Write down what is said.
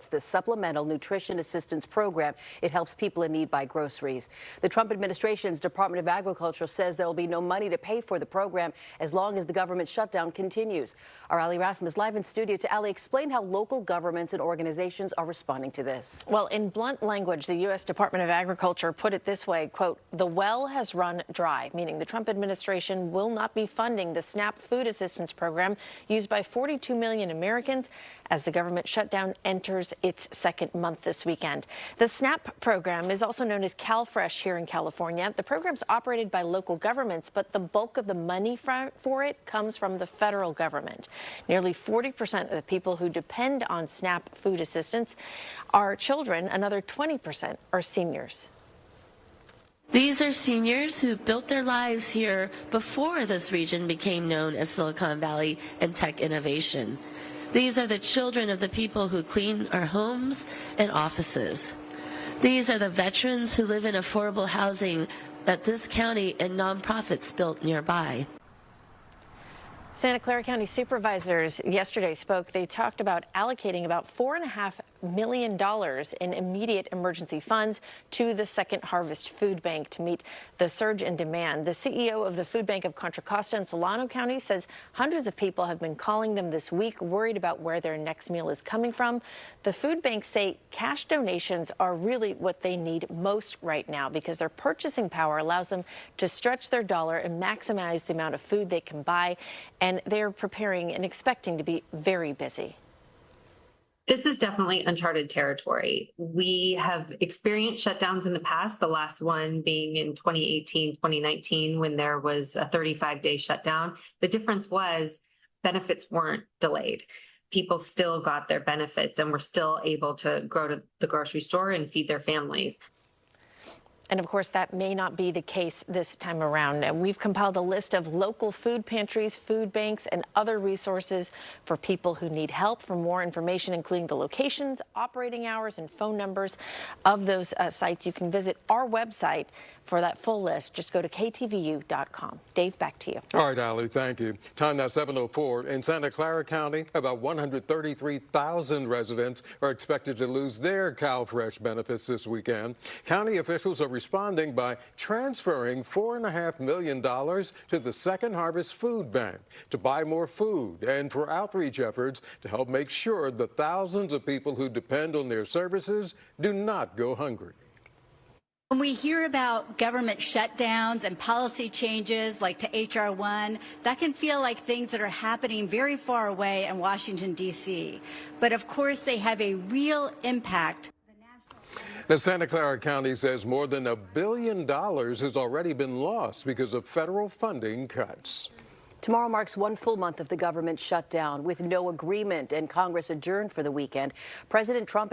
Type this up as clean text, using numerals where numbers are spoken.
the Supplemental Nutrition Assistance Program. It helps people in need buy groceries. The Trump administration's Department of Agriculture says there will be no money to pay for the program as long as the government shutdown continues. Our Ali Rasm is live in studio. To Ali, explain how local governments and organizations are responding to this. Well, in blunt language, the U.S. Department of Agriculture put it this way, quote, "The well has run dry," meaning the Trump administration will not be funding the SNAP food assistance program used by 42 million Americans as the government shutdown enters its second month this weekend. The SNAP program is also known as CalFresh here in California. The program's operated by local governments, but the bulk of the money for it comes from the federal government. Nearly 40% of the people who depend on SNAP food assistance are children. Another 20% are seniors. These are seniors who built their lives here before this region became known as Silicon Valley and tech innovation. These are the children of the people who clean our homes and offices. These are the veterans who live in affordable housing that this county and nonprofits built nearby. Santa Clara County supervisors yesterday spoke. They talked about allocating about $4.5 million in immediate emergency funds to the Second Harvest Food Bank to meet the surge in demand. The CEO of the Food Bank of Contra Costa and Solano County says hundreds of people have been calling them this week, worried about where their next meal is coming from. The food banks say cash donations are really what they need most right now because their purchasing power allows them to stretch their dollar and maximize the amount of food they can buy. And they're preparing and expecting to be very busy. This is definitely uncharted territory. We have experienced shutdowns in the past, the last one being in 2018, 2019, when there was a 35-day shutdown. The difference was benefits weren't delayed. People still got their benefits and were still able to go to the grocery store and feed their families. And of course, that may not be the case this time around. And we've compiled a list of local food pantries, food banks, and other resources for people who need help. For more information, including the locations, operating hours, and phone numbers of those sites, you can visit our website for that full list. Just go to KTVU.com. Dave, back to you. All right, Ali, thank you. Time now 7:04. In Santa Clara County, about 133,000 residents are expected to lose their CalFresh benefits this weekend. County officials are responding by transferring $4.5 million to the Second Harvest Food Bank to buy more food and for outreach efforts to help make sure the thousands of people who depend on their services do not go hungry. When we hear about government shutdowns and policy changes like to H.R. 1, that can feel like things that are happening very far away in Washington, D.C. But of course, they have a real impact. Now, Santa Clara County says more than $1 billion has already been lost because of federal funding cuts. Tomorrow marks one full month of the government shutdown with no agreement and Congress adjourned for the weekend. President Trump